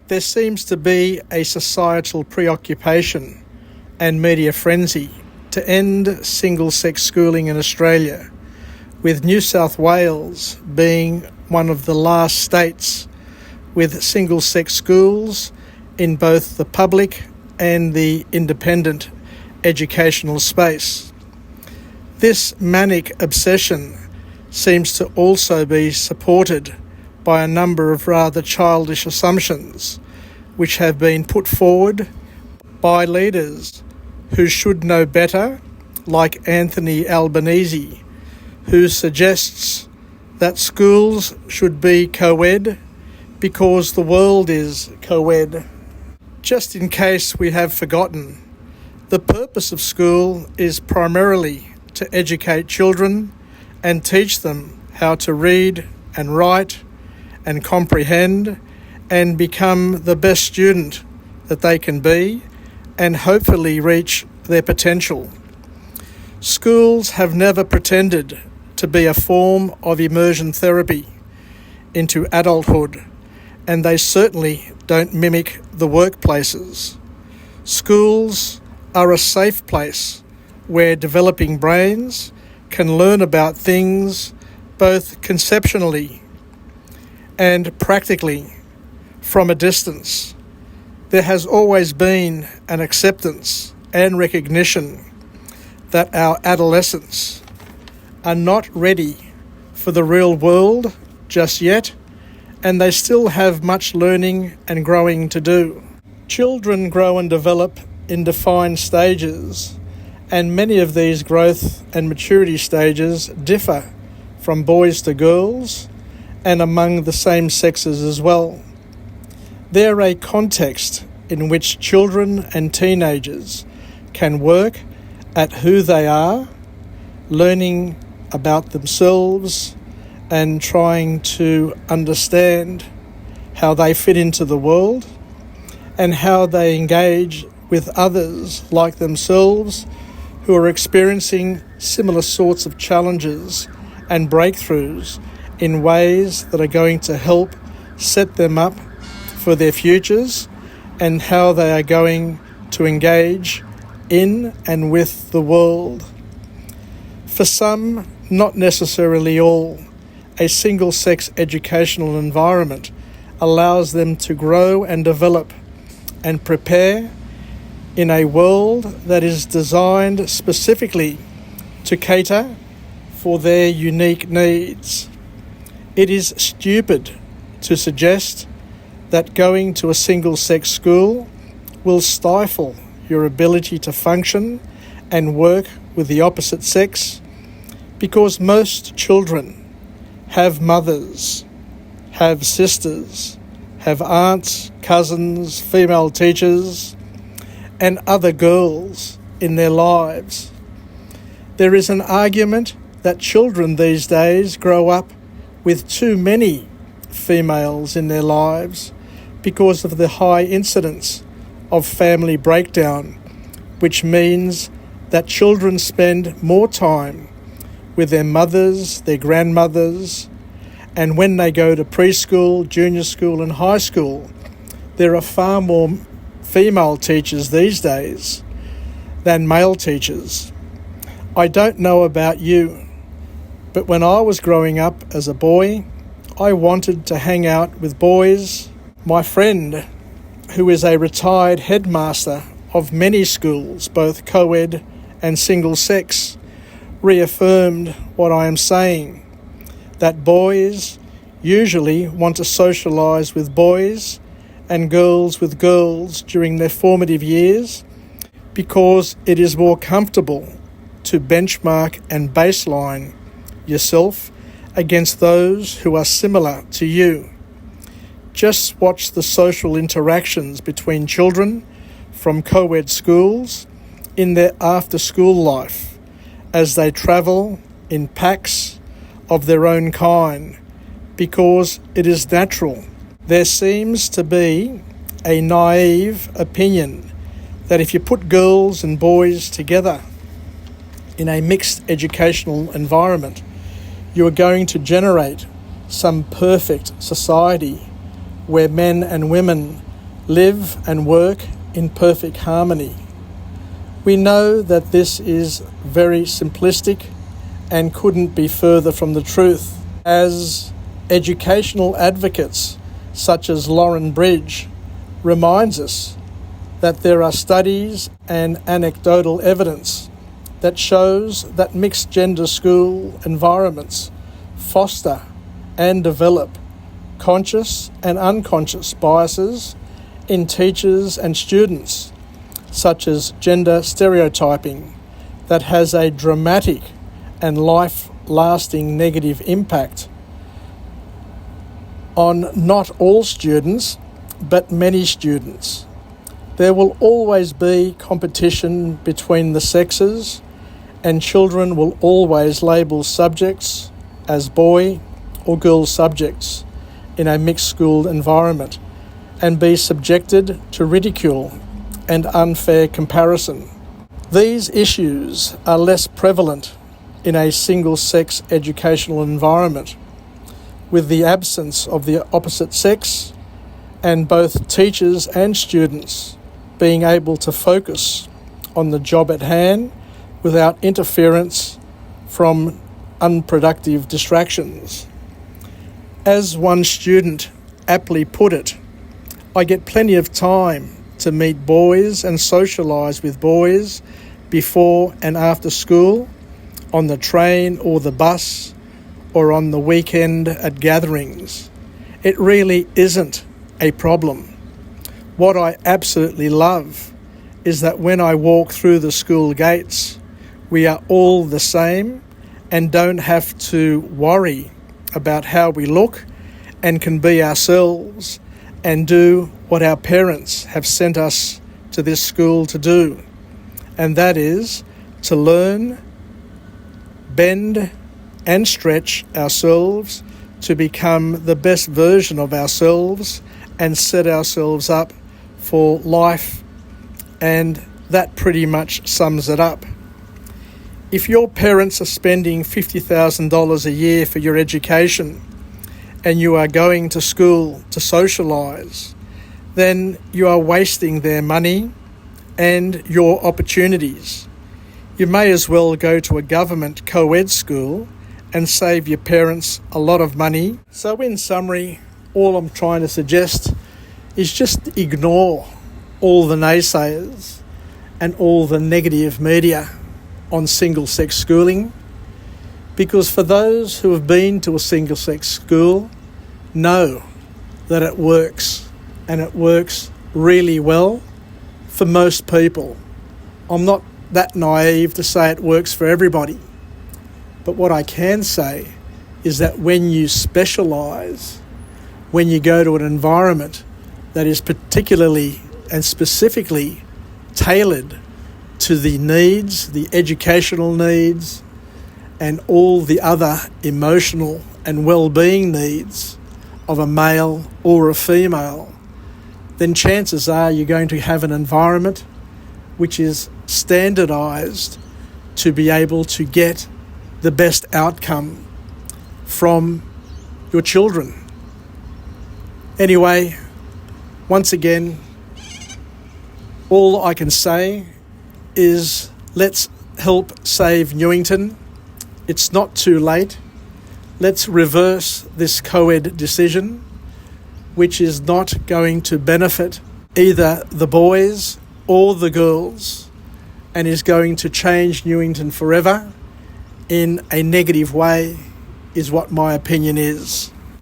There seems to be a societal preoccupation and media frenzy to end single-sex schooling in Australia, with New South Wales being one of the last states with single-sex schools in both the public and the independent educational space. This manic obsession seems to also be supported by a number of rather childish assumptions which have been put forward by leaders who should know better, like Anthony Albanese, who suggests that schools should be co-ed because the world is co-ed. Just in case we have forgotten, the purpose of school is primarily to educate children and teach them how to read and write and comprehend and become the best student that they can be and hopefully reach their potential. Schools have never pretended to be a form of immersion therapy into adulthood, and they certainly don't mimic the workplaces. Schools are a safe place where developing brains can learn about things both conceptually and practically from a distance. There has always been an acceptance and recognition that our adolescents are not ready for the real world just yet, and they still have much learning and growing to do. Children grow and develop in defined stages, and many of these growth and maturity stages differ from boys to girls and among the same sexes as well. They're a context in which children and teenagers can work at who they are, learning about themselves and trying to understand how they fit into the world and how they engage with others like themselves who are experiencing similar sorts of challenges and breakthroughs in ways that are going to help set them up for their futures and how they are going to engage in and with the world. For some, not necessarily all, a single-sex educational environment allows them to grow and develop and prepare in a world that is designed specifically to cater for their unique needs. It is stupid to suggest that going to a single-sex school will stifle your ability to function and work with the opposite sex, because most children have mothers, have sisters, have aunts, cousins, female teachers, and other girls in their lives. There is an argument that children these days grow up with too many females in their lives because of the high incidence of family breakdown, which means that children spend more time with their mothers, their grandmothers, and when they go to preschool, junior school and high school, there are far more female teachers these days than male teachers. I don't know about you, but when I was growing up as a boy, I wanted to hang out with boys. My friend, who is a retired headmaster of many schools, both co-ed and single-sex, reaffirmed what I am saying, that boys usually want to socialise with boys and girls with girls during their formative years because it is more comfortable to benchmark and baseline yourself against those who are similar to you. Just watch the social interactions between children from co-ed schools in their after-school life as they travel in packs of their own kind, because it is natural. There seems to be a naive opinion that if you put girls and boys together in a mixed educational environment, you are going to generate some perfect society where men and women live and work in perfect harmony. We know that this is very simplistic and couldn't be further from the truth, as educational advocates such as Lauren Bridge reminds us that there are studies and anecdotal evidence that shows that mixed gender school environments foster and develop conscious and unconscious biases in teachers and students, such as gender stereotyping, that has a dramatic and life-lasting negative impact on not all students, but many students. There will always be competition between the sexes, and children will always label subjects as boy or girl subjects in a mixed school environment and be subjected to ridicule and unfair comparison. These issues are less prevalent in a single-sex educational environment, with the absence of the opposite sex and both teachers and students being able to focus on the job at hand without interference from unproductive distractions. As one student aptly put it, I get plenty of time to meet boys and socialise with boys before and after school, on the train or the bus, or on the weekend at gatherings. It really isn't a problem. What I absolutely love is that when I walk through the school gates, we are all the same and don't have to worry about how we look, and can be ourselves and do what our parents have sent us to this school to do, and that is to learn, bend and stretch ourselves to become the best version of ourselves and set ourselves up for life, and that pretty much sums it up. If your parents are spending $50,000 a year for your education and you are going to school to socialise, then you are wasting their money and your opportunities. You may as well go to a government co-ed school and save your parents a lot of money. So in summary, all I'm trying to suggest is just ignore all the naysayers and all the negative media on single-sex schooling, because for those who have been to a single-sex school know that it works, and it works really well for most people. I'm not that naive to say it works for everybody, but what I can say is that when you specialise, when you go to an environment that is particularly and specifically tailored to the needs, the educational needs, and all the other emotional and well-being needs of a male or a female, then chances are you're going to have an environment which is standardised to be able to get the best outcome from your children. Anyway, once again, all I can say is let's help save Newington. It's not too late. Let's reverse this co-ed decision, which is not going to benefit either the boys or the girls, and is going to change Newington forever in a negative way, is what my opinion is.